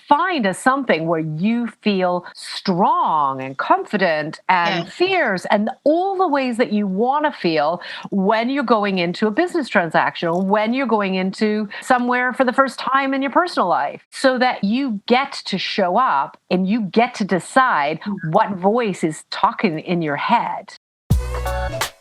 defined as something where you feel strong and confident and fierce and all the ways that you want to feel when you're going into a business transaction or when you're going into somewhere for the first time in your personal life, so that you get to show up and you get to decide what voice is talking in your head.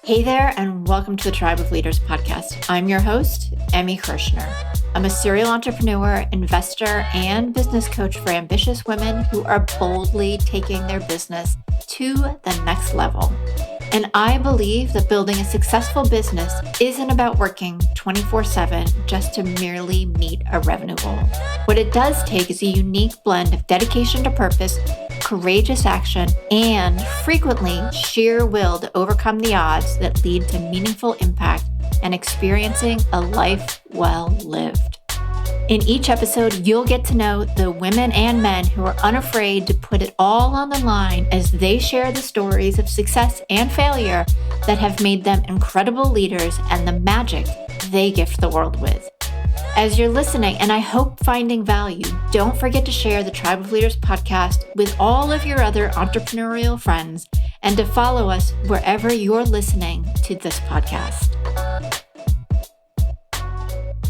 Hey there, and welcome to the Tribe of Leaders podcast. I'm your host, Emmy Kirshner. I'm a serial entrepreneur, investor, and business coach for ambitious women who are boldly taking their business to the next level. And I believe that building a successful business isn't about working 24/7 just to merely meet a revenue goal. What it does take is a unique blend of dedication to purpose, courageous action, and frequently sheer will to overcome the odds that lead to meaningful impact and experiencing a life well lived. In each episode, you'll get to know the women and men who are unafraid to put it all on the line as they share the stories of success and failure that have made them incredible leaders and the magic they gift the world with. As you're listening, and I hope finding value, don't forget to share the Tribe of Leaders podcast with all of your other entrepreneurial friends and to follow us wherever you're listening to this podcast.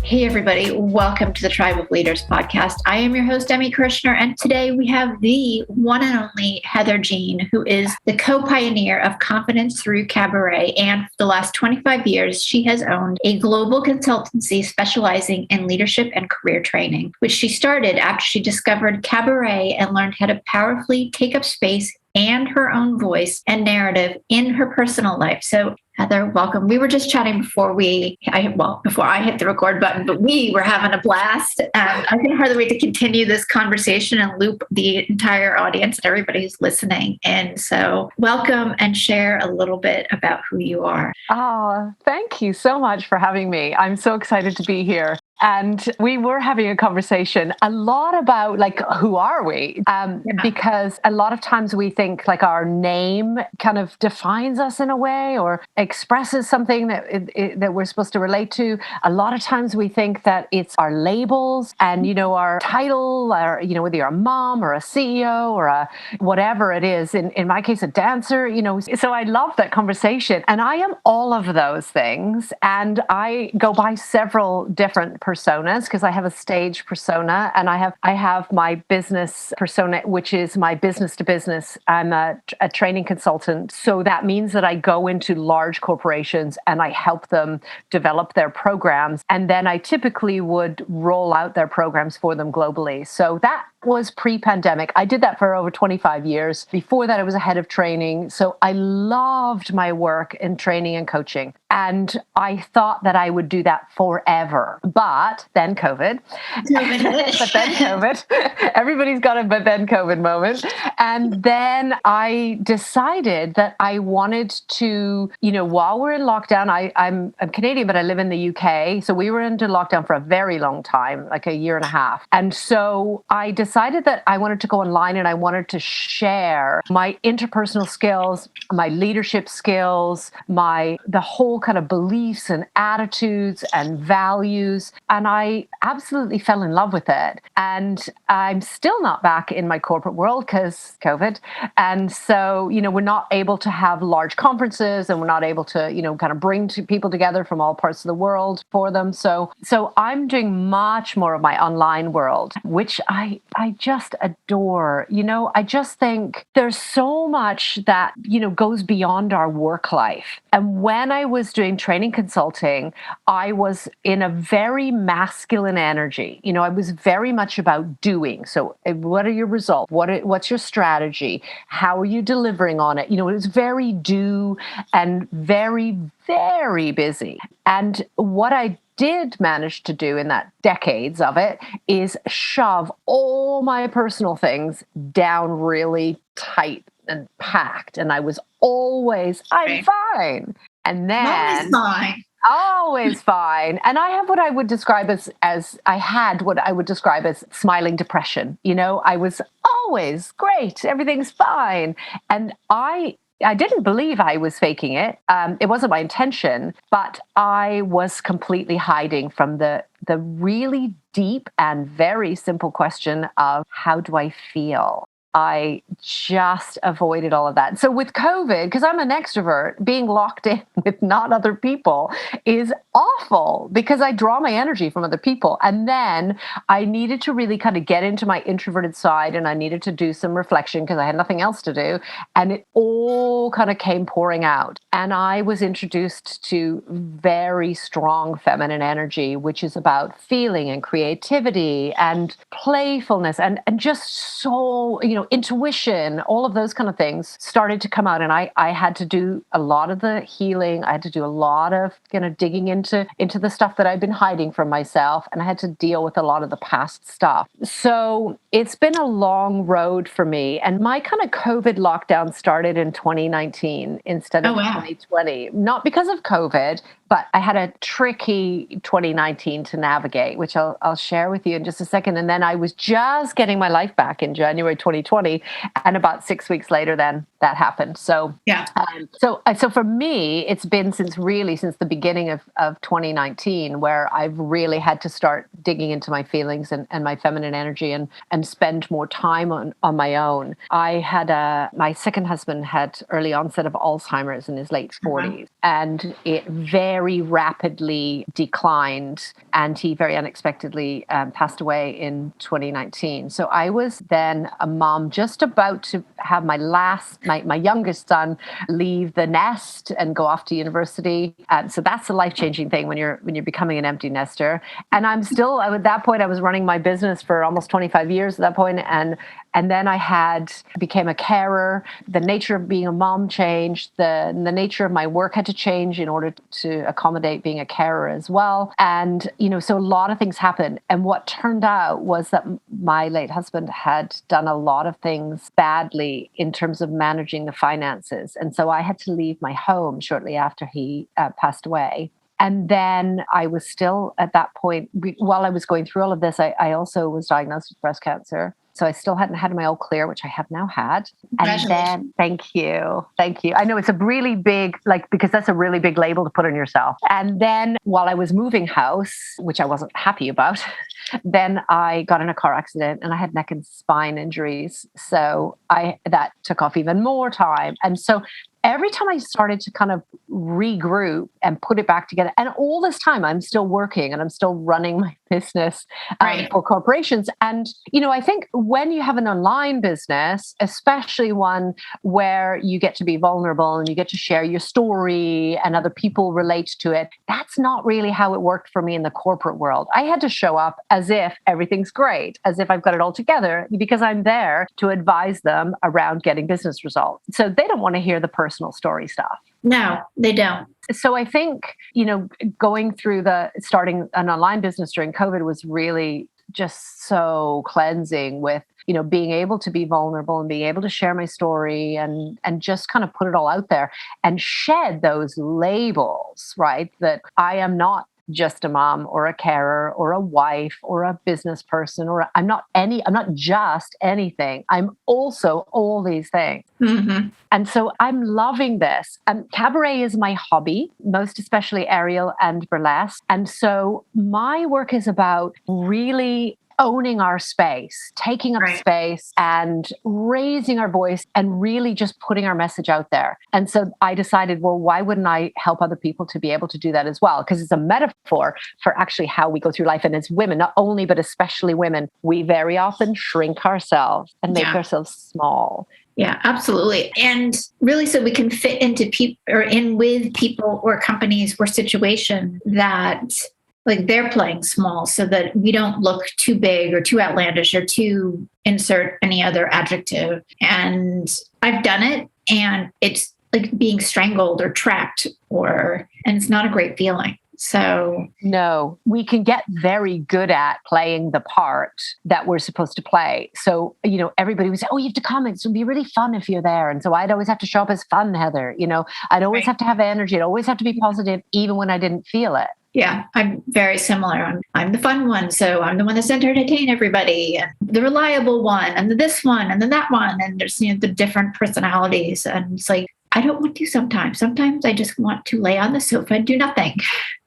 Hey, everybody. Welcome to the Tribe of Leaders podcast. I am your host, Emmy Kirshner, and today we have the one and only Heather Jean, who is the co-pioneer of Confidence Through Cabaret. And for the last 25 years, she has owned a global consultancy specializing in leadership and career training, which she started after she discovered cabaret and learned how to powerfully take up space and her own voice and narrative in her personal life. So Heather, welcome. We were just chatting before I hit the record button, but we were having a blast. I can hardly wait to continue this conversation and loop the entire audience and everybody who's listening. And so welcome and share a little bit about who you are. Oh, thank you so much for having me. I'm so excited to be here. And we were having a conversation a lot about who are we? Because a lot of times we think our name kind of defines us in a way or expresses something that we're supposed to relate to. A lot of times we think that it's our labels and, our title or, whether you're a mom or a CEO or a whatever it is. In my case, a dancer, so I love that conversation. And I am all of those things. And I go by several different personas because I have a stage persona and I have my business persona, which is my business to business. I'm a training consultant. So that means that I go into large corporations and I help them develop their programs. And then I typically would roll out their programs for them globally. So that was pre-pandemic. I did that for over 25 years. Before that, I was a head of training. So I loved my work in training and coaching. And I thought that I would do that forever. But then COVID. Everybody's got a but then COVID moment. And then I decided that I wanted to, while we're in lockdown, I'm Canadian, but I live in the UK. So we were into lockdown for a very long time, like a year and a half. And so I decided that I wanted to go online and I wanted to share my interpersonal skills, my leadership skills, the whole kind of beliefs and attitudes and values. And I absolutely fell in love with it. And I'm still not back in my corporate world because COVID. And so, we're not able to have large conferences and we're not able to, kind of bring people together from all parts of the world for them. So I'm doing much more of my online world, which I just adore. I just think there's so much that, goes beyond our work life. And when I was doing training consulting, I was in a very masculine energy. I was very much about doing. So what are your results? What's your strategy? How are you delivering on it? It was very do and very, very busy. And what I did manage to do in that decades of it is shove all my personal things down really tight and packed. And I was always, I'm fine. And then always fine. And I have what I would describe as smiling depression. I was always great. Everything's fine. And I I didn't believe I was faking it. It wasn't my intention, but I was completely hiding from the really deep and very simple question of how do I feel? I just avoided all of that. So with COVID, because I'm an extrovert, being locked in with not other people is awful because I draw my energy from other people. And then I needed to really kind of get into my introverted side and I needed to do some reflection because I had nothing else to do. And it all kind of came pouring out. And I was introduced to very strong feminine energy, which is about feeling and creativity and playfulness and just so, intuition, all of those kind of things started to come out. And I had to do a lot of the healing. I had to do a lot of digging into the stuff that I'd been hiding from myself. And I had to deal with a lot of the past stuff. So it's been a long road for me. And my kind of COVID lockdown started in 2019 instead of 2020. Not because of COVID, but I had a tricky 2019 to navigate, which I'll share with you in just a second. And then I was just getting my life back in January 2020. And about 6 weeks later, then that happened. So, so for me, it's been since the beginning of 2019, where I've really had to start digging into my feelings and my feminine energy and spend more time on my own. I had my second husband had early onset of Alzheimer's in his late 40s, and it very rapidly declined, and he very unexpectedly passed away in 2019. So I was then a mom just about to have my youngest son leave the nest and go off to university. So that's a life-changing thing when you're becoming an empty nester. And I'm still, at that point, I was running my business for almost 25 years at that point, and then I became a carer. The nature of being a mom changed. The nature of my work had to change in order to accommodate being a carer as well. And, so a lot of things happened. And what turned out was that my late husband had done a lot of things badly in terms of managing the finances. And so I had to leave my home shortly after he passed away. And then I was still at that point, while I was going through all of this, I also was diagnosed with breast cancer. So I still hadn't had my all clear, which I have now had. And then, thank you. I know it's a really big, because that's a really big label to put on yourself. And then while I was moving house, which I wasn't happy about, then I got in a car accident and I had neck and spine injuries. So that took off even more time. And so every time I started to kind of regroup and put it back together, and all this time I'm still working and I'm still running my business for corporations. And, I think when you have an online business, especially one where you get to be vulnerable and you get to share your story and other people relate to it, that's not really how it worked for me in the corporate world. I had to show up as if everything's great, as if I've got it all together, because I'm there to advise them around getting business results. So they don't want to hear the personal story stuff. No, they don't. So I think, going through starting an online business during COVID was really just so cleansing with, being able to be vulnerable and being able to share my story and just kind of put it all out there and shed those labels, right? That I am not just a mom or a carer or a wife or a business person, or I'm not just anything. I'm also all these things. Mm-hmm. And so I'm loving this. Cabaret is my hobby, most especially aerial and burlesque. And so my work is about really owning our space, taking up space and raising our voice and really just putting our message out there. And so I decided, well, why wouldn't I help other people to be able to do that as well? Because it's a metaphor for actually how we go through life. And as women, not only, but especially women, we very often shrink ourselves and make ourselves small. Yeah, absolutely. And really, so we can fit into people or in with people or companies or situations that they're playing small, so that we don't look too big or too outlandish or too insert any other adjective. And I've done it, and it's like being strangled or trapped, and it's not a great feeling. So no, we can get very good at playing the part that we're supposed to play. So, everybody would say, oh, you have to comment. It would be really fun if you're there. And so I'd always have to show up as fun, Heather. I'd always have to have energy. I'd always have to be positive, even when I didn't feel it. Yeah, I'm very similar. I'm the fun one. So I'm the one that's entertain everybody, and the reliable one, and this one, and then that one. And there's, the different personalities. And it's I don't want to sometimes. Sometimes I just want to lay on the sofa and do nothing.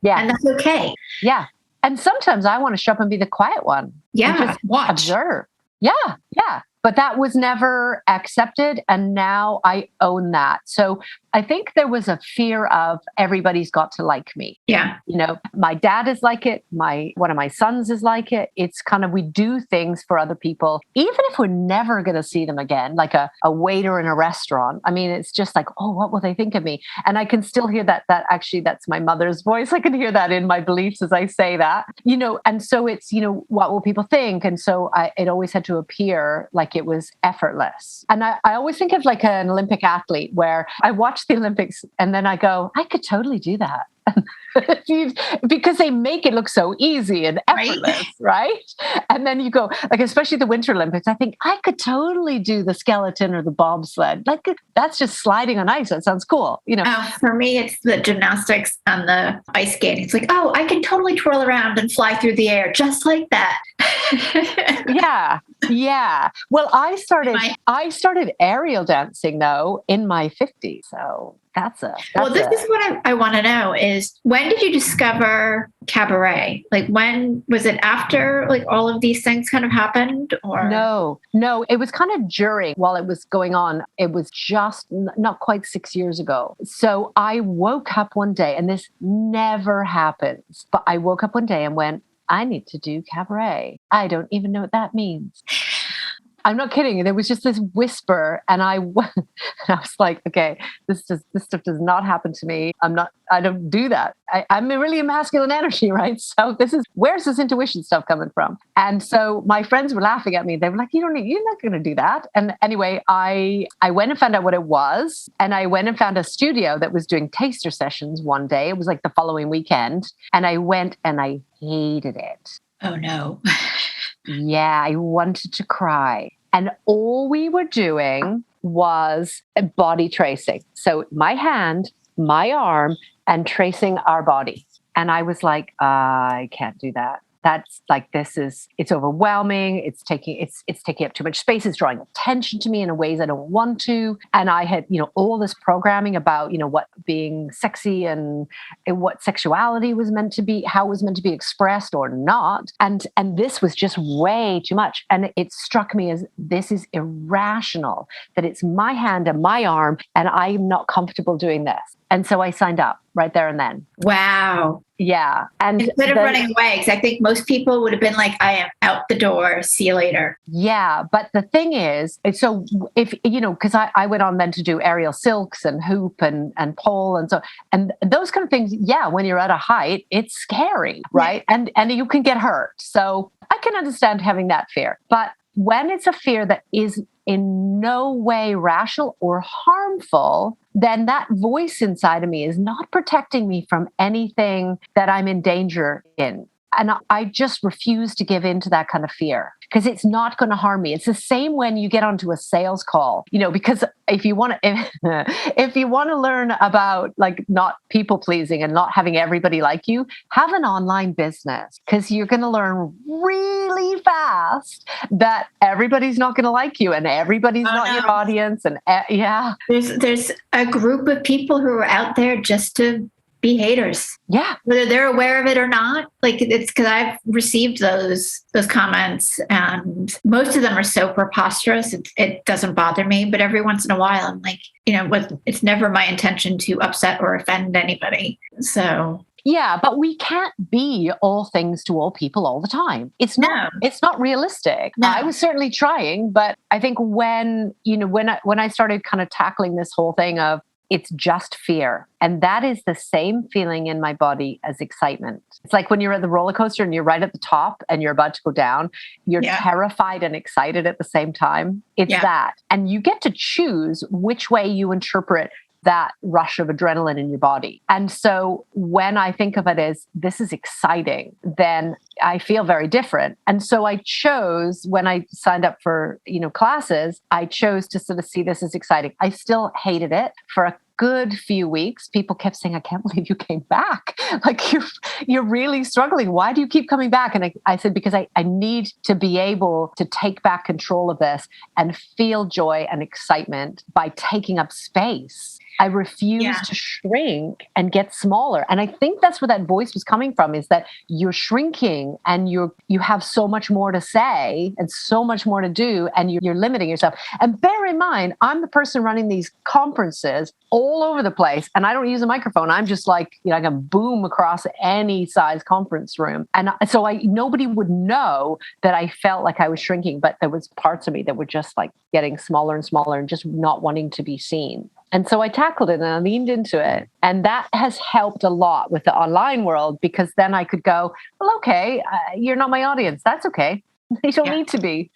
Yeah. And that's okay. Yeah. And sometimes I want to show up and be the quiet one. Yeah. And just watch. observe. Yeah. Yeah. But that was never accepted. And now I own that. So I think there was a fear of everybody's got to like me. Yeah. You know, my dad is like it. One of my sons is like it. It's kind of, we do things for other people, even if we're never going to see them again, like a waiter in a restaurant. I mean, it's just like, oh, what will they think of me? And I can still hear that actually that's my mother's voice. I can hear that in my beliefs as I say that, you know, and so it's, you know, what will people think? And so it always had to appear like it was effortless. And I always think of like an Olympic athlete where I watch the Olympics and then I go, I could totally do that. Because they make it look so easy and effortless, right? And then you go, like, especially the Winter Olympics, I think I could totally do the skeleton or the bobsled. Like, that's just sliding on ice. That sounds cool, you know? For me, it's the gymnastics and the ice skating. It's like, oh, I can totally twirl around and fly through the air just like that. Yeah. Yeah. Well, I started aerial dancing though in my 50s. So this is what I want to know is, when did you discover cabaret? Like, when was it after like all of these things kind of happened, or? No, it was kind of during while it was going on. It was just not quite 6 years ago. So I woke up one day, and this never happens, but I woke up one day and went, I need to do cabaret. I don't even know what that means. I'm not kidding. There was just this whisper, and I was like, okay, this stuff does not happen to me. I don't do that. I'm really a masculine energy, right? So where's this intuition stuff coming from? And so my friends were laughing at me. They were like, you're not going to do that. And anyway, I went and found out what it was. And I went and found a studio that was doing taster sessions one day. It was like the following weekend. And I went and I hated it. Oh no. Yeah, I wanted to cry. And all we were doing was body tracing. So my hand, my arm, and tracing our body. And I was like, I can't do that. That's like, it's overwhelming. It's taking up too much space. It's drawing attention to me in ways I don't want to. And I had, all this programming about, what being sexy and what sexuality was meant to be, how it was meant to be expressed or not. And this was just way too much. And it struck me as, this is irrational, that it's my hand and my arm, and I'm not comfortable doing this. And so I signed up right there and then. Wow. Yeah. And instead of running away, because I think most people would have been like, I am out the door. See you later. Yeah. But the thing is, so if, because I went on then to do aerial silks and hoop and pole and those kind of things. Yeah. When you're at a height, it's scary, right? Yeah. And you can get hurt. So I can understand having that fear. But when it's a fear that is in no way rational or harmful, then that voice inside of me is not protecting me from anything that I'm in danger in. And I just refuse to give in to that kind of fear, because it's not going to harm me. It's the same when you get onto a sales call, because if you want to learn about like not people pleasing and not having everybody like you, have an online business, because you're going to learn really fast that everybody's not going to like you and everybody's not your audience. And yeah, there's a group of people who are out there just to be haters. Yeah. Whether they're aware of it or not. Like, it's because I've received those comments, and most of them are so preposterous. It doesn't bother me, but every once in a while I'm like, it's never my intention to upset or offend anybody. So yeah, but we can't be all things to all people all the time. It's not realistic. No. I was certainly trying, but I think when I started kind of tackling this whole thing of, it's just fear. And that is the same feeling in my body as excitement. It's like when you're at the roller coaster and you're right at the top and you're about to go down, you're terrified and excited at the same time. It's that. And you get to choose which way you interpret that rush of adrenaline in your body. And so when I think of it as, this is exciting, then I feel very different. And so I chose, when I signed up for, classes, I chose to sort of see this as exciting. I still hated it for a good few weeks. People kept saying, I can't believe you came back. Like, you're really struggling. Why do you keep coming back? And I said, because I need to be able to take back control of this and feel joy and excitement by taking up space. I refused to shrink and get smaller. And I think that's where that voice was coming from, is that you're shrinking and you have so much more to say and so much more to do, and you're limiting yourself. And bear in mind, I'm the person running these conferences all over the place, and I don't use a microphone. I'm just like, I can boom across any size conference room. And so nobody would know that I felt like I was shrinking, but there was parts of me that were just like getting smaller and smaller and just not wanting to be seen. And so I tackled it and I leaned into it. And that has helped a lot with the online world, because then I could go, well, okay, you're not my audience. That's okay. They don't need to be.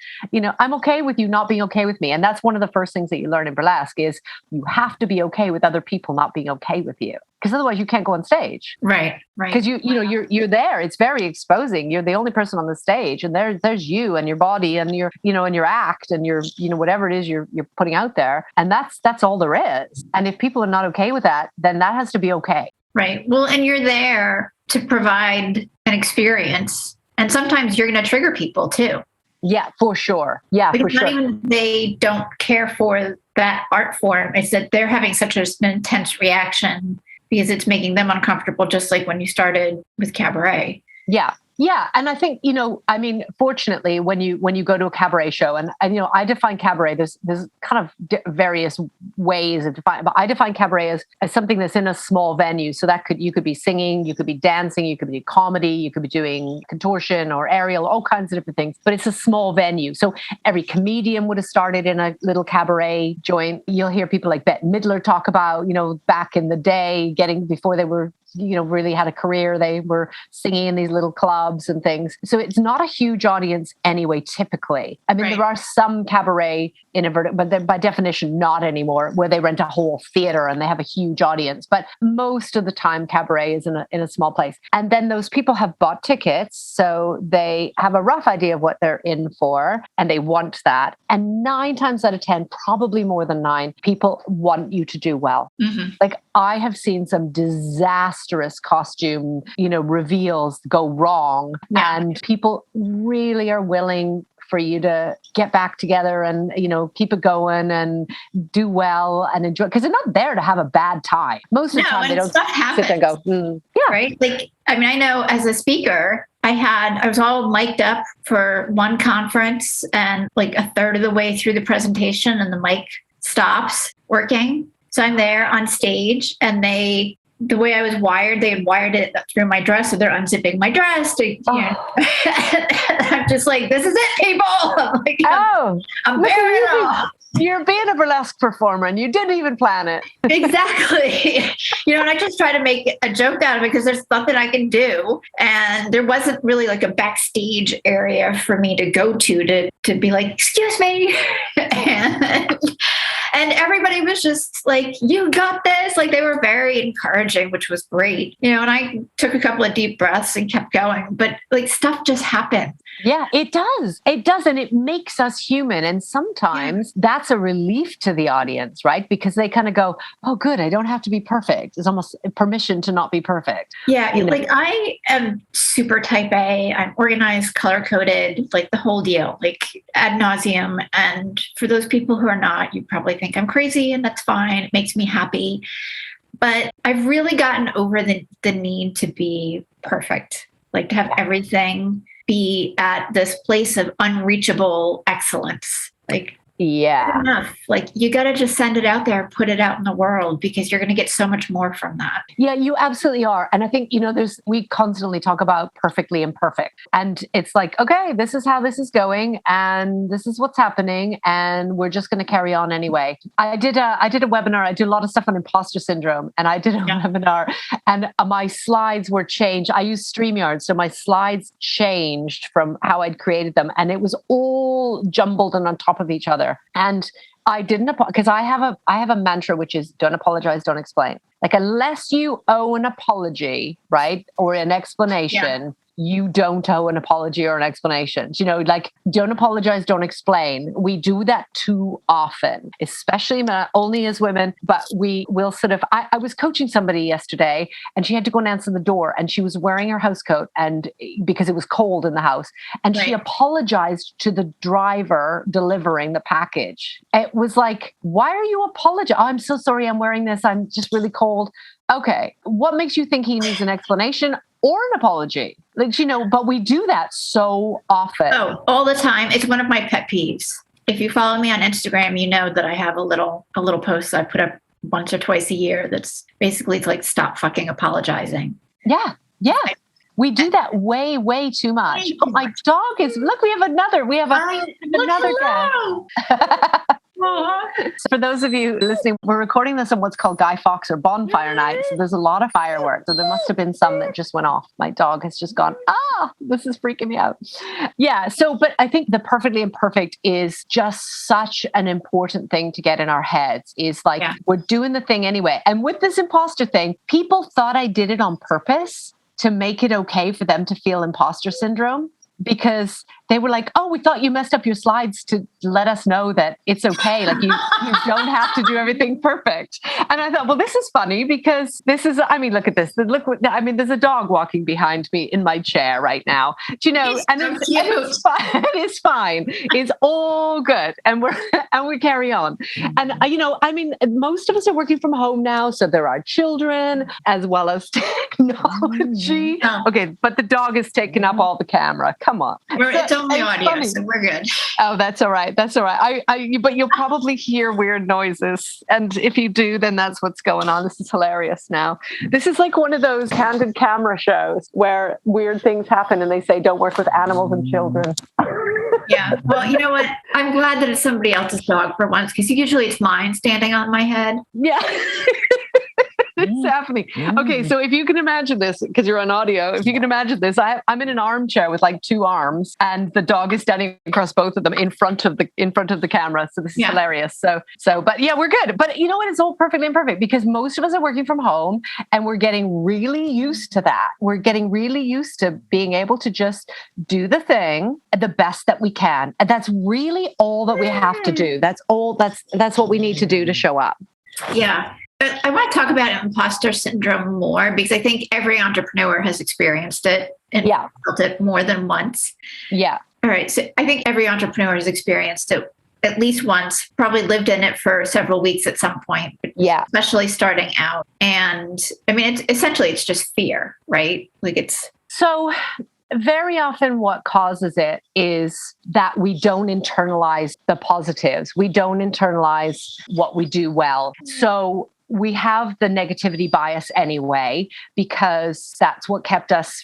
I'm okay with you not being okay with me. And that's one of the first things that you learn in burlesque is you have to be okay with other people not being okay with you, because otherwise you can't go on stage. Right. Because you're there. It's very exposing. You're the only person on the stage, and there's you and your body and your and your act and your whatever it is you're putting out there, and that's all there is. And if people are not okay with that, then that has to be okay. Right. Well, and you're there to provide an experience. And sometimes you're going to trigger people too. Yeah, for sure. Yeah, because for sure. Not even they don't care for that art form. It's that they're having such an intense reaction because it's making them uncomfortable, just like when you started with cabaret. Yeah. Yeah. And I think, fortunately, when you go to a cabaret show, and I define cabaret, there's kind of various ways of defining, but I define cabaret as something that's in a small venue. So you could be singing, you could be dancing, you could be comedy, you could be doing contortion or aerial, all kinds of different things, but it's a small venue. So every comedian would have started in a little cabaret joint. You'll hear people like Bette Midler talk about, back in the day, before they were really had a career, they were singing in these little clubs and things. So it's not a huge audience anyway, typically. I mean, There are some cabaret but they're by definition not anymore, where they rent a whole theater and they have a huge audience. But most of the time, cabaret is in a small place. And then those people have bought tickets, so they have a rough idea of what they're in for, and they want that. And 9 times out of 10, probably more than 9, people want you to do well. Mm-hmm. Like, I have seen some disastrous costume, reveals go wrong, and people really are willing for you to get back together and, keep it going and do well and enjoy, because they're not there to have a bad time. Most of the time they don't sit there and go, right? Like, I know as a speaker, I was all mic'd up for one conference, and like a third of the way through the presentation and the mic stops working. So I'm there on stage, and the way I was wired, they had wired it through my dress. So they're unzipping my dress. I'm just like, this is it, people. I'm like, I'm wearing it all. You're being a burlesque performer and you didn't even plan it. Exactly. And I just try to make a joke out of it because there's nothing I can do. And there wasn't really like a backstage area for me to go to be like, excuse me. And everybody was just like, you got this. Like, they were very encouraging, which was great. And I took a couple of deep breaths and kept going. But like, stuff just happened. Yeah, it does. It does. And it makes us human. And sometimes that's a relief to the audience, right? Because they kind of go, oh, good, I don't have to be perfect. It's almost permission to not be perfect. Yeah. Like, I am super type A. I'm organized, color-coded, like the whole deal, like ad nauseum. And for those people who are not, you probably think I'm crazy, and that's fine. It makes me happy. But I've really gotten over the need to be perfect, like to have everything be at this place of unreachable excellence. Like, yeah, enough. Like, you got to just send it out there, put it out in the world, because you're going to get so much more from that. Yeah, you absolutely are. And I think, we constantly talk about perfectly imperfect. And it's like, okay, this is how this is going, and this is what's happening, and we're just going to carry on anyway. I did a webinar. I do a lot of stuff on imposter syndrome, and I did a webinar, and my slides were changed. I use StreamYard, so my slides changed from how I'd created them, and it was all jumbled and on top of each other. And I didn't, because I have a mantra, which is don't apologize, don't explain. Like, unless you owe an apology, right, or an explanation, you don't owe an apology or an explanation. Like, don't apologize, don't explain. We do that too often, especially not only as women, but we will sort of, I was coaching somebody yesterday and she had to go and answer the door and she was wearing her house coat and because it was cold in the house. And she apologized to the driver delivering the package. It was like, why are you apologizing? Oh, I'm so sorry, I'm wearing this. I'm just really cold. Okay. What makes you think he needs an explanation or an apology? Like, but we do that so often. Oh, all the time. It's one of my pet peeves. If you follow me on Instagram, you know that I have a little post I put up once or twice a year. That's basically like, stop fucking apologizing. Yeah. Yeah. We do that way, way too much. Oh, my dog is, look, we have another guest. So for those of you listening, we're recording this on what's called Guy Fawkes or bonfire night. So there's a lot of fireworks. So there must have been some that just went off. My dog has just gone, this is freaking me out. Yeah. So, but I think the perfectly imperfect is just such an important thing to get in our heads, is like, we're doing the thing anyway. And with this imposter thing, people thought I did it on purpose to make it okay for them to feel imposter syndrome. Because they were like, we thought you messed up your slides to let us know that it's okay. Like you don't have to do everything perfect. And I thought, well, this is funny because look at this. There's a dog walking behind me in my chair right now. It's fine. It's fine. It's all good. And we carry on. And, most of us are working from home now. So there are children as well as technology. Okay. But the dog has taken up all the camera. Come on. It's only audio, funny. So we're good. Oh, that's all right. That's all right. But you'll probably hear weird noises. And if you do, then that's what's going on. This is hilarious now. This is like one of those candid camera shows where weird things happen and they say, don't work with animals and children. Yeah. Well, you know what? I'm glad that it's somebody else's dog for once, because usually it's mine standing on my head. Yeah. It's happening. Okay, so if you can imagine this, because you're on audio, if you can imagine this, I'm in an armchair with like two arms, and the dog is standing across both of them in front of the camera. So this is hilarious. But yeah, we're good. But you know what? It's all perfectly imperfect because most of us are working from home, and we're getting really used to that. We're getting really used to being able to just do the thing the best that we can, and that's really all that we have to do. That's all. That's what we need to do to show up. Yeah. I want to talk about imposter syndrome more because I think every entrepreneur has experienced it and felt it more than once. Yeah. All right. So I think every entrepreneur has experienced it at least once, probably lived in it for several weeks at some point. Yeah. Especially starting out. And it's just fear, right? So very often what causes it is that we don't internalize the positives. We don't internalize what we do well. So we have the negativity bias anyway, because that's what kept us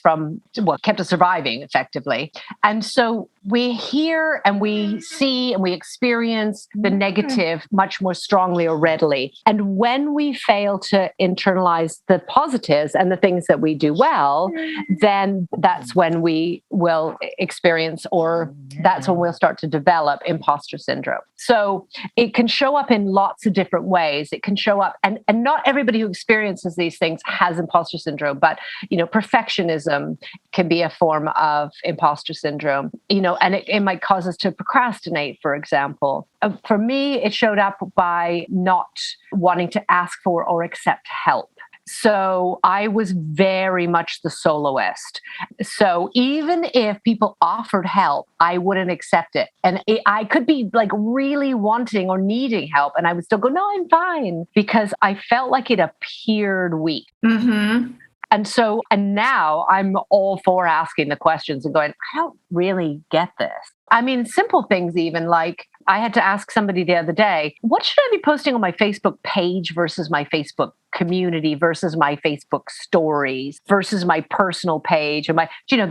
surviving effectively. And so we hear and we see and we experience the negative much more strongly or readily. And when we fail to internalize the positives and the things that we do well, then that's when we will experience, or that's when we'll start to develop imposter syndrome. So it can show up in lots of different ways. It can show up, and not everybody who experiences these things has imposter syndrome, but, perfectionism can be a form of imposter syndrome, and it might cause us to procrastinate, for example. For me, it showed up by not wanting to ask for or accept help. So I was very much the soloist. So even if people offered help, I wouldn't accept it. And I could be like really wanting or needing help, and I would still go, no, I'm fine, because I felt like it appeared weak. Mm-hmm. And now I'm all for asking the questions and going, I don't really get this. I mean, simple things, even like I had to ask somebody the other day, what should I be posting on my Facebook page versus my Facebook community versus my Facebook stories versus my personal page? And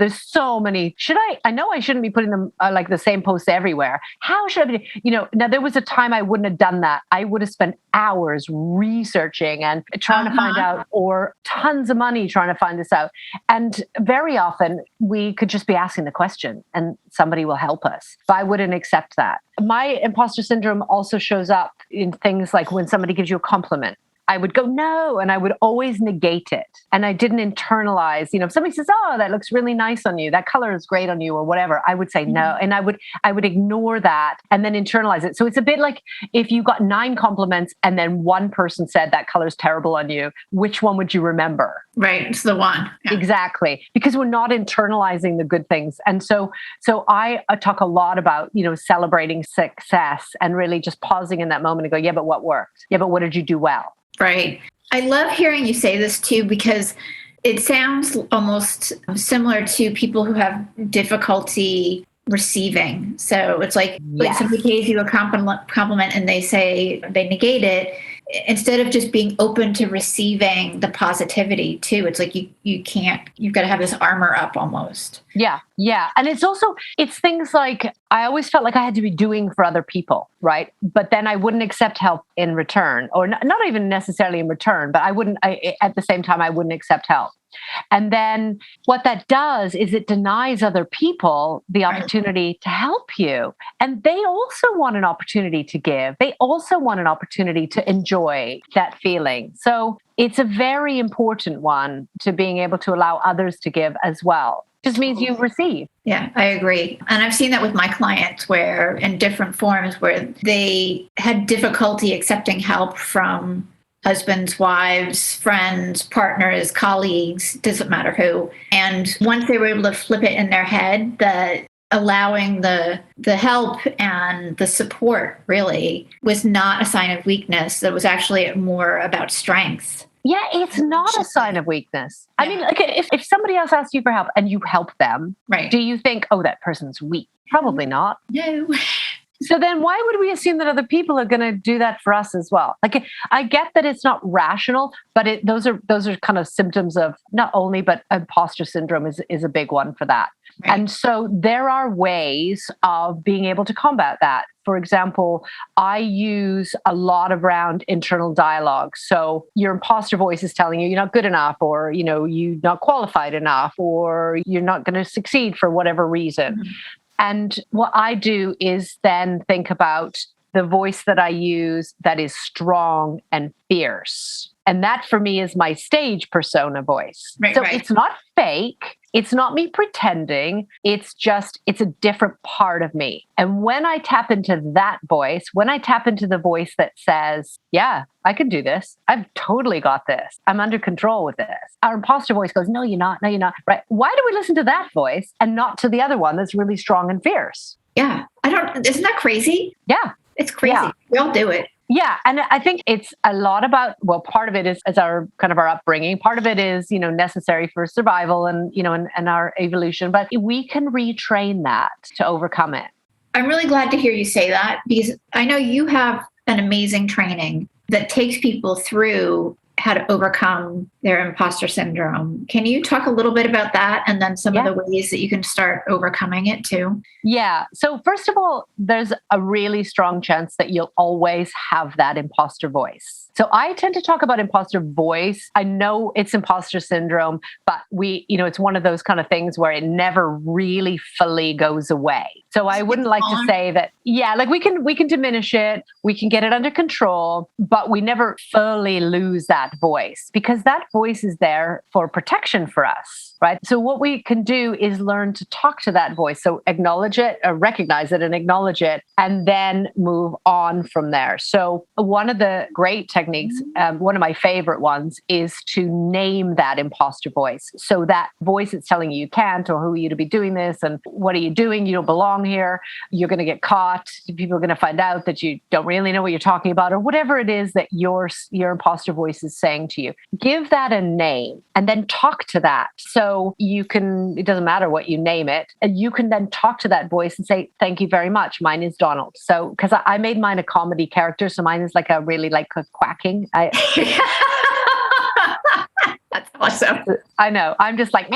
there's so many. I know I shouldn't be putting them like the same posts everywhere. How should I be, now there was a time I wouldn't have done that. I would have spent hours researching and trying to find out, or tons of money trying to find this out. And very often we could just be asking the question and somebody will help us. But I wouldn't accept that. My imposter syndrome also shows up in things like when somebody gives you a compliment. I would go, no. And I would always negate it. And I didn't internalize, if somebody says, oh, that looks really nice on you, that color is great on you or whatever, I would say no. And I would ignore that and then internalize it. So it's a bit like if you got 9 compliments and then one person said that color's terrible on you, which one would you remember? Right. It's the one. Yeah. Exactly. Because we're not internalizing the good things. And so I talk a lot about, celebrating success and really just pausing in that moment and go, yeah, but what worked? Yeah, but what did you do well? Right. I love hearing you say this too, because it sounds almost similar to people who have difficulty receiving. So it's like when somebody pays you a compliment and they negate it, instead of just being open to receiving the positivity too. It's like you've got to have this armor up almost. Yeah. Yeah. And it's things like I always felt like I had to be doing for other people, right? But then I wouldn't accept help in return, or not even necessarily in return, but at the same time, I wouldn't accept help. And then what that does is it denies other people the opportunity to help you. And they also want an opportunity to give. They also want an opportunity to enjoy that feeling. So it's a very important one to being able to allow others to give as well. Just means you receive. Yeah, I agree. And I've seen that with my clients where in different forms where they had difficulty accepting help from husbands, wives, friends, partners, colleagues, doesn't matter who. And once they were able to flip it in their head, that allowing the help and the support really was not a sign of weakness. That was actually more about strength. Yeah, it's not a sign of weakness. Yeah. I mean, if somebody else asks you for help and you help them, right, do you think, oh, that person's weak? Probably not. No. So then why would we assume that other people are going to do that for us as well? Like, I get that it's not rational, but those are kind of symptoms of not only, but imposter syndrome is a big one for that. Right. And so there are ways of being able to combat that. For example, I use a lot around internal dialogue. So your imposter voice is telling you you're not good enough, or, you're not qualified enough, or you're not going to succeed for whatever reason. Mm-hmm. And what I do is then think about the voice that I use that is strong and fierce. And that for me is my stage persona voice. Right, so It's not fake. It's not me pretending. It's a different part of me. And when I tap into that voice, when I tap into the voice that says, yeah, I can do this. I've totally got this. I'm under control with this. Our imposter voice goes, no, you're not. No, you're not. Right. Why do we listen to that voice and not to the other one that's really strong and fierce? Yeah. Isn't that crazy? Yeah. It's crazy. Yeah. We all do it. Yeah. And I think it's a lot about, well, part of it is our kind of our upbringing. Part of it is, necessary for survival and, and our evolution, but we can retrain that to overcome it. I'm really glad to hear you say that, because I know you have an amazing training that takes people through how to overcome their imposter syndrome. Can you talk a little bit about that and then some of the ways that you can start overcoming it too? Yeah. So first of all, there's a really strong chance that you'll always have that imposter voice. So I tend to talk about imposter voice. I know it's imposter syndrome, but it's one of those kind of things where it never really fully goes away. So I wouldn't like to say that, like we can diminish it, we can get it under control, but we never fully lose that voice, because that voice is there for protection for us, right? So what we can do is learn to talk to that voice. So acknowledge it, recognize it and acknowledge it, and then move on from there. So one of the great techniques, one of my favorite ones, is to name that imposter voice. So that voice that's telling you can't, or who are you to be doing this, and what are you doing? You don't belong here. You're going to get caught. People are going to find out that you don't really know what you're talking about, or whatever it is that your imposter voice is saying to you. Give that a name and then talk to that. So it doesn't matter what you name it, and you can then talk to that voice and say, thank you very much. Mine is Donald. So, because I made mine a comedy character. So mine is like a really like a quacking. That's awesome. I know. I'm just like,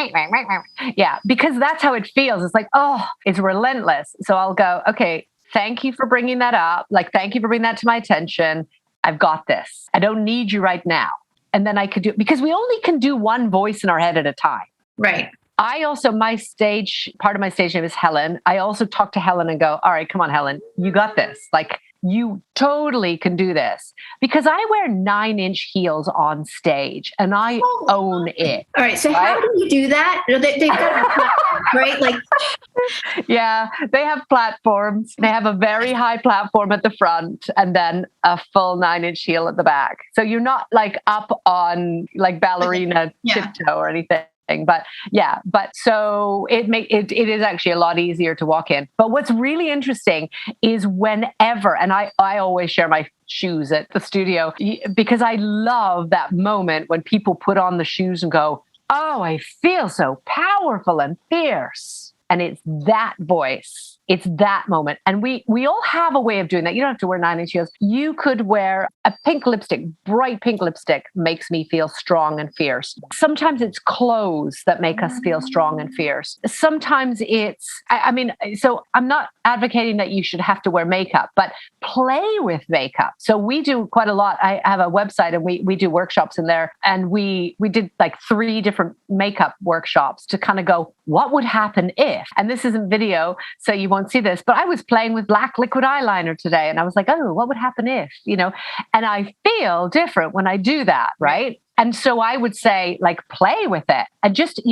yeah, because that's how it feels. It's like, oh, it's relentless. So I'll go, okay, thank you for bringing that up. Like, thank you for bringing that to my attention. I've got this. I don't need you right now. And then I could do, because we only can do one voice in our head at a time. Right. I also, part of my stage name is Helen. I also talk to Helen and go, all right, come on, Helen, you got this. Like, you totally can do this because I wear 9-inch heels on stage and I own it. All right. So right? How do you do that? They've got right? Like, yeah, they have platforms. They have a very high platform at the front and then a full 9-inch heel at the back. So you're not like up on like ballerina tiptoe or anything. But so it is actually a lot easier to walk in. But what's really interesting is whenever, and I always share my shoes at the studio because I love that moment when people put on the shoes and go, oh, I feel so powerful and fierce. And it's that voice. It's that moment. And we all have a way of doing that. You don't have to wear 9-inch heels. You could wear a pink lipstick. Bright pink lipstick makes me feel strong and fierce. Sometimes it's clothes that make us feel strong and fierce. Sometimes it's, so I'm not advocating that you should have to wear makeup, but play with makeup. So we do quite a lot. I have a website and we do workshops in there. And we did like 3 different makeup workshops to kind of go, what would happen if? And this isn't video, so you won't see this, but I was playing with black liquid eyeliner today and I was like, oh, what would happen if, and I feel different when I do that, right? And so I would say, like, play with it and just,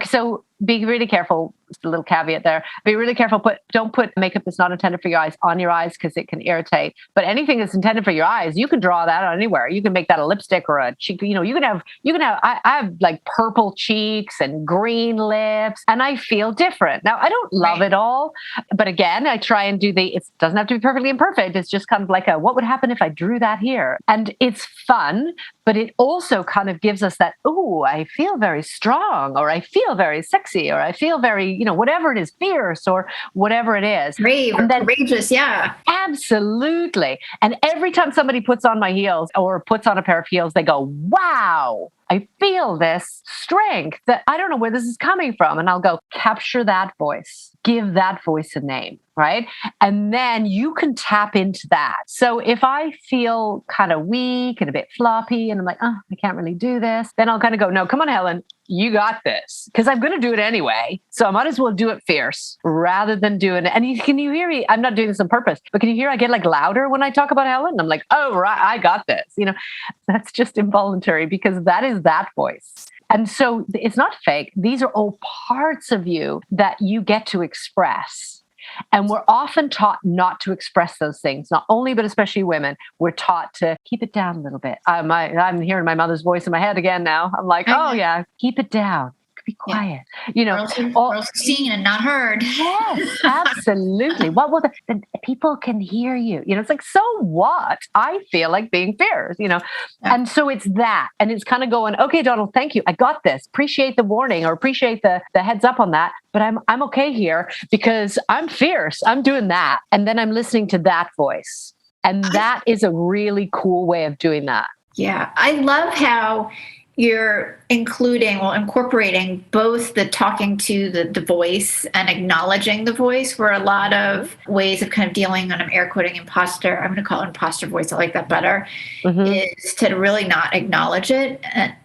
so be really careful. Just a little caveat there. Be really careful. Don't put makeup that's not intended for your eyes on your eyes because it can irritate. But anything that's intended for your eyes, you can draw that on anywhere. You can make that a lipstick or a cheek. You can have. I have like purple cheeks and green lips, and I feel different. Now I don't love it all, but again, I try and do it doesn't have to be perfectly imperfect. It's just kind of like what would happen if I drew that here, and it's fun. But it also kind of gives us that, oh, I feel very strong, or I feel very sexy, or I feel very, whatever it is, fierce, or whatever it is. Brave or courageous, yeah. Absolutely. And every time somebody puts on my heels or puts on a pair of heels, they go, wow, I feel this strength that I don't know where this is coming from. And I'll go, capture that voice, give that voice a name, right? And then you can tap into that. So if I feel kind of weak and a bit floppy and I'm like, oh, I can't really do this, then I'll kind of go, no, come on, Helen, you got this. Because I'm going to do it anyway. So I might as well do it fierce rather than doing it. And can you hear me? I'm not doing this on purpose, but can you hear I get like louder when I talk about Helen? I'm like, oh, right, I got this. That's just involuntary because that is that voice. And so it's not fake. These are all parts of you that you get to express. And we're often taught not to express those things, not only, but especially women. We're taught to keep it down a little bit. I'm hearing my mother's voice in my head again now. I'm like, oh yeah, keep it down. Be quiet. Or else seen and not heard. Yes, absolutely. What will the people can hear you? It's like, so what? I feel like being fierce, And so it's that. And it's kind of going, okay, Donald, thank you. I got this. Appreciate the warning or appreciate the heads up on that. But I'm okay here because I'm fierce. I'm doing that. And then I'm listening to that voice. And that is a really cool way of doing that. Yeah. I love how you're incorporating both the talking to the voice and acknowledging the voice, where a lot of ways of kind of dealing, and I'm air quoting imposter, I'm going to call it imposter voice, I like that better, is to really not acknowledge it,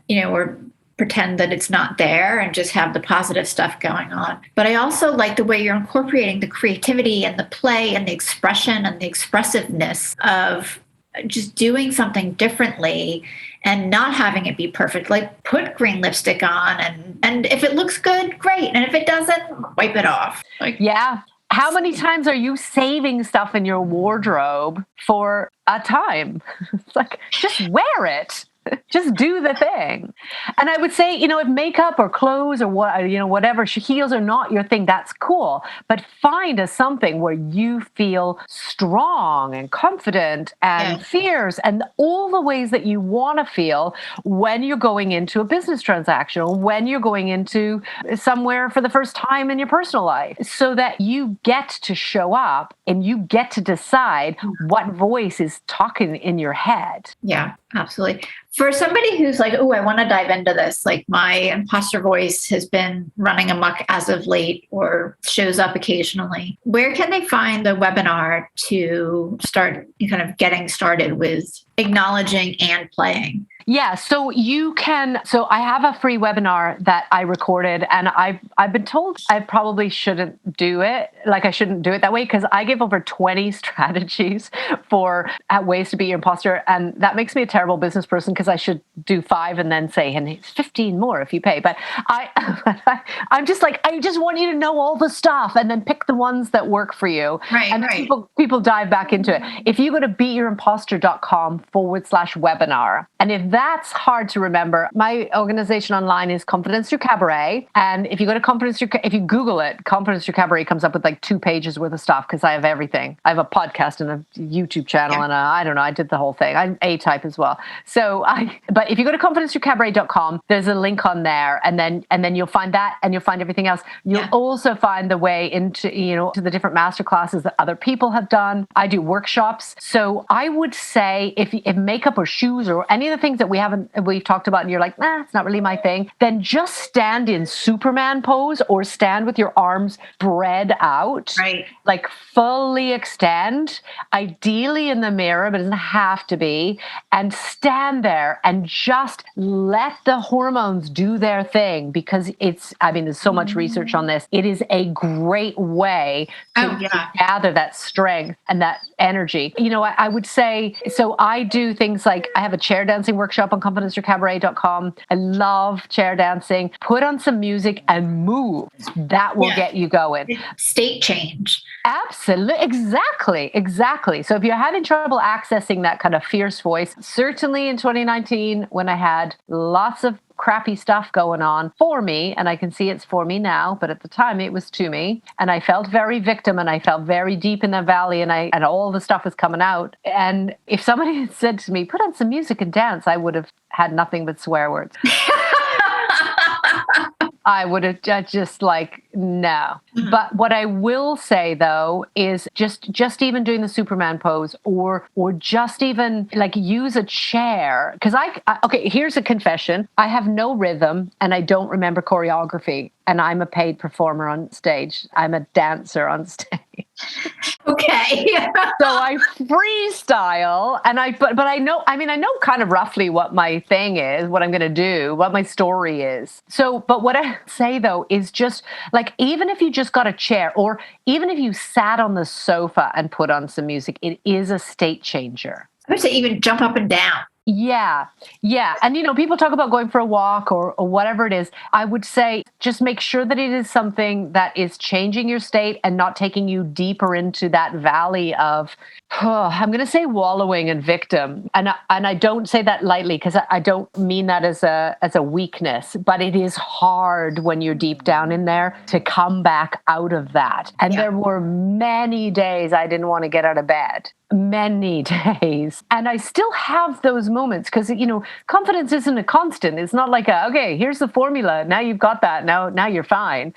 or pretend that it's not there and just have the positive stuff going on. But I also like the way you're incorporating the creativity and the play and the expression and the expressiveness of just doing something differently and not having it be perfect. Like, put green lipstick on and if it looks good, great. And if it doesn't, wipe it off. Yeah. How many times are you saving stuff in your wardrobe for a time? It's like, just wear it. Just do the thing. And I would say, if makeup or clothes or whatever, heels are not your thing, that's cool. But find something where you feel strong and confident and fierce and all the ways that you want to feel when you're going into a business transaction or when you're going into somewhere for the first time in your personal life, so that you get to show up and you get to decide what voice is talking in your head. Yeah. Absolutely. For somebody who's like, oh, I want to dive into this, like my imposter voice has been running amok as of late or shows up occasionally, where can they find the webinar to start kind of getting started with acknowledging and playing? Yeah, so you can. So I have a free webinar that I recorded, and I've been told I probably shouldn't do it. Like I shouldn't do it that way because I give over 20 strategies for ways to be your imposter, and that makes me a terrible business person because I should do 5 and then say, and it's 15 more if you pay. But I'm just like, I just want you to know all the stuff, and then pick the ones that work for you. Right, and right. People dive back into it. If you go to beatyourimposter.com/webinar, and if that's hard to remember, my organization online is Confidence Through Cabaret. And if you go to if you Google it, Confidence Through Cabaret comes up with like 2 pages worth of stuff because I have everything. I have a podcast and a YouTube channel and I don't know, I did the whole thing. I'm A-type as well. But if you go to confidencethroughcabaret.com, there's a link on there and then you'll find that and you'll find everything else. You'll also find the way into, to the different masterclasses that other people have done. I do workshops. So I would say if makeup or shoes or any of the things that we've talked about and you're like, it's not really my thing, then just stand in Superman pose or stand with your arms spread out, right? Like fully extend, ideally in the mirror, but it doesn't have to be, and stand there and just let the hormones do their thing because there's so much research on this. It is a great way to gather that strength and that energy. I would say, so I do things like I have a chair dancing workshop on confidencethroughcabaret.com. I love chair dancing. Put on some music and move. That will get you going. State change. Absolutely. Exactly. So if you're having trouble accessing that kind of fierce voice, certainly in 2019, when I had lots of crappy stuff going on for me, and I can see it's for me now, but at the time it was to me, and I felt very victim and I felt very deep in the valley and all the stuff was coming out. And if somebody had said to me, put on some music and dance, I would have had nothing but swear words. I would have just like, no. Mm-hmm. But what I will say though is just even doing the Superman pose or just even like use a chair. Cause okay, here's a confession. I have no rhythm and I don't remember choreography. And I'm a paid performer on stage. I'm a dancer on stage. Okay. So I freestyle and but I know kind of roughly what my thing is, what I'm going to do, what my story is. So, but what I say though is just like, even if you just got a chair or even if you sat on the sofa and put on some music, it is a state changer. I would say even jump up and down. Yeah. And, people talk about going for a walk or whatever it is. I would say just make sure that it is something that is changing your state and not taking you deeper into that valley of, I'm going to say wallowing and victim. And I don't say that lightly because I don't mean that as a weakness, but it is hard when you're deep down in there to come back out of that. And there were many days I didn't want to get out of bed. Many days. And I still have those moments because, confidence isn't a constant. It's not like okay, here's the formula. Now you've got that. Now you're fine.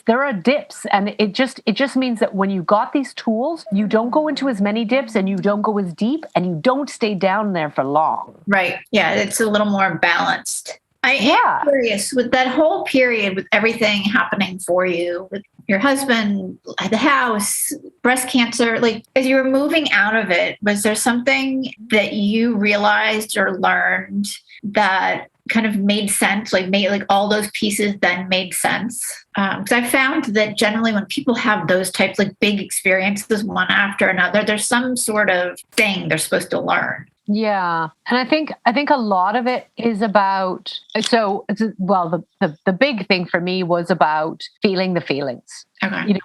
There are dips. And it just means that when you got these tools, you don't go into as many dips and you don't go as deep and you don't stay down there for long. Right. Yeah. It's a little more balanced. I am curious with that whole period, with everything happening for you, with your husband, the house, breast cancer, like as you were moving out of it, was there something that you realized or learned that kind of made sense, like all those pieces then made sense? Because I found that generally when people have those types, like big experiences, one after another, there's some sort of thing they're supposed to learn. Yeah. And I think a lot of it is about, the big thing for me was about feeling the feelings. Okay.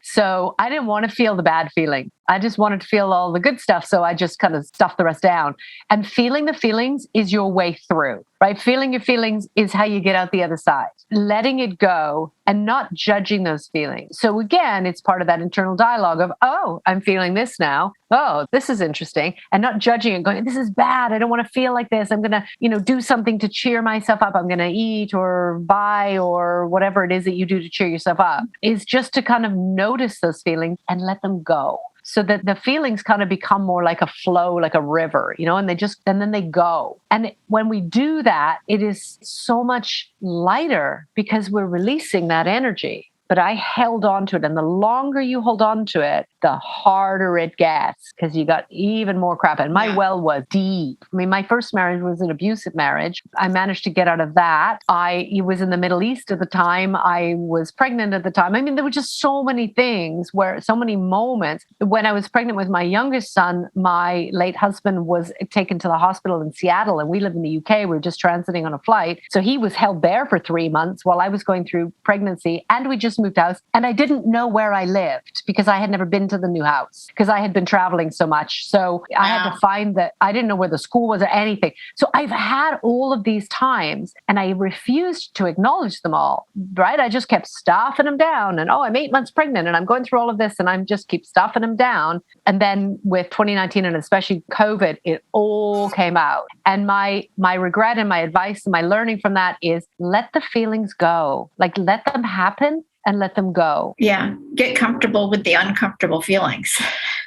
So I didn't want to feel the bad feeling. I just wanted to feel all the good stuff. So I just kind of stuffed the rest down. And feeling the feelings is your way through, right? Feeling your feelings is how you get out the other side. Letting it go and not judging those feelings. So again, it's part of that internal dialogue of, oh, I'm feeling this now. Oh, this is interesting. And not judging it, going, this is bad. I don't want to feel like this. I'm going to, do something to cheer myself up. I'm going to eat or buy or whatever it is that you do to cheer yourself up. Is just to kind of notice those feelings and let them go. so that the feelings kind of become more like a flow, like a river, and then they go. And when we do that, it is so much lighter because we're releasing that energy. But I held on to it. And the longer you hold on to it, the harder it gets because you got even more crap. And my well was deep. I mean, my first marriage was an abusive marriage. I managed to get out of that. I was in the Middle East at the time. I was pregnant at the time. I mean, there were just so many things so many moments. When I was pregnant with my youngest son, my late husband was taken to the hospital in Seattle, and we live in the UK. We were just transiting on a flight. So he was held there for 3 months while I was going through pregnancy, and we just moved house, and I didn't know where I lived because I had never been to the new house because I had been traveling so much. So I had to find that I didn't know where the school was or anything. So I've had all of these times and I refused to acknowledge them all, right? I just kept stuffing them down and, I'm 8 months pregnant and I'm going through all of this and I'm just keep stuffing them down. And then with 2019 and especially COVID, it all came out. And my regret and my advice and my learning from that is let the feelings go, like let them happen. And let them go. Yeah. Get comfortable with the uncomfortable feelings.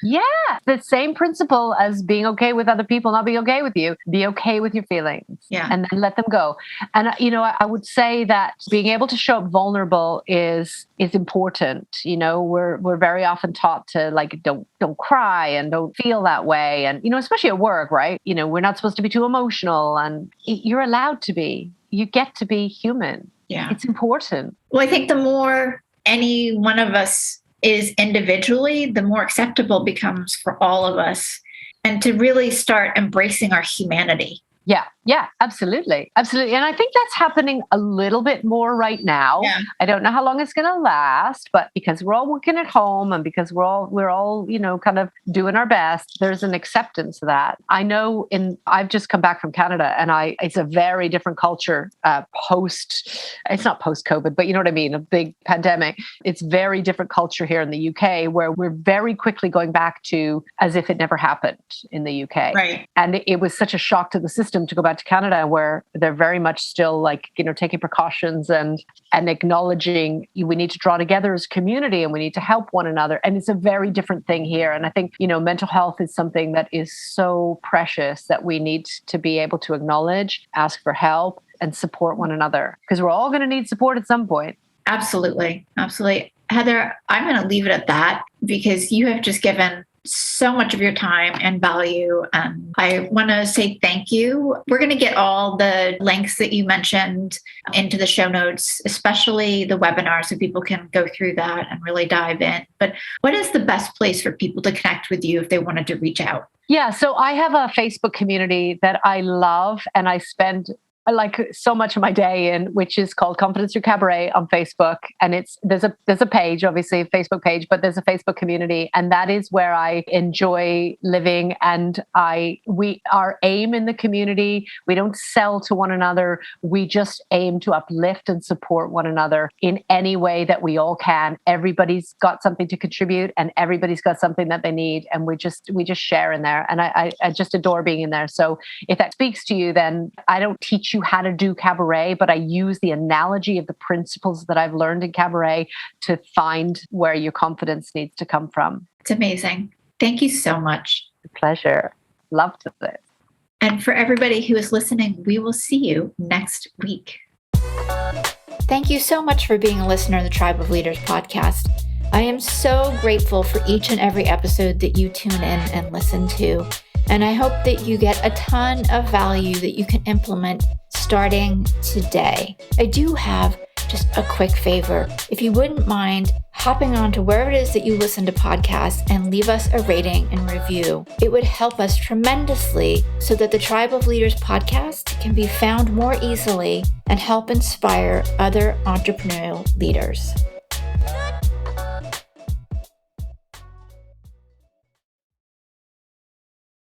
Yeah. The same principle as being okay with other people not being okay with you. Be okay with your feelings. Yeah. And then let them go. And, I would say that being able to show up vulnerable is important. We're very often taught to don't cry and don't feel that way. And, especially at work, right? We're not supposed to be too emotional and you're allowed to be. You get to be human. Yeah. It's important. Well, I think the more any one of us is individually, the more acceptable it becomes for all of us. And to really start embracing our humanity. Yeah, absolutely. Absolutely. And I think that's happening a little bit more right now. Yeah. I don't know how long it's going to last, but because we're all working at home and because we're all, kind of doing our best, there's an acceptance of that. I know I've just come back from Canada and it's a very different culture it's not post-COVID, but you know what I mean? A big pandemic. It's very different culture here in the UK where we're very quickly going back to as if it never happened in the UK. Right. And it was such a shock to the system to go back to Canada where they're very much still taking precautions and acknowledging we need to draw together as a community and we need to help one another. And it's a very different thing here. And I think, mental health is something that is so precious that we need to be able to acknowledge, ask for help and support one another because we're all going to need support at some point. Absolutely. Absolutely. Heather, I'm going to leave it at that because you have just given so much of your time and value. And I want to say thank you. We're going to get all the links that you mentioned into the show notes, especially the webinar, so people can go through that and really dive in. But what is the best place for people to connect with you if they wanted to reach out? Yeah, so I have a Facebook community that I love and I spend so much of my day in, which is called Confidence Through Cabaret on Facebook. And there's a page, obviously a Facebook page, but there's a Facebook community. And that is where I enjoy living. And our aim in the community, we don't sell to one another. We just aim to uplift and support one another in any way that we all can. Everybody's got something to contribute and everybody's got something that they need. And we just share in there. And I just adore being in there. So if that speaks to you, then I don't teach you how to do cabaret, but I use the analogy of the principles that I've learned in cabaret to find where your confidence needs to come from. It's amazing. Thank you so much. A pleasure. Loved it. And for everybody who is listening, we will see you next week. Thank you so much for being a listener of the Tribe of Leaders podcast. I am so grateful for each and every episode that you tune in and listen to. And I hope that you get a ton of value that you can implement starting today. I do have just a quick favor. If you wouldn't mind hopping on to wherever it is that you listen to podcasts and leave us a rating and review, it would help us tremendously so that the Tribe of Leaders podcast can be found more easily and help inspire other entrepreneurial leaders.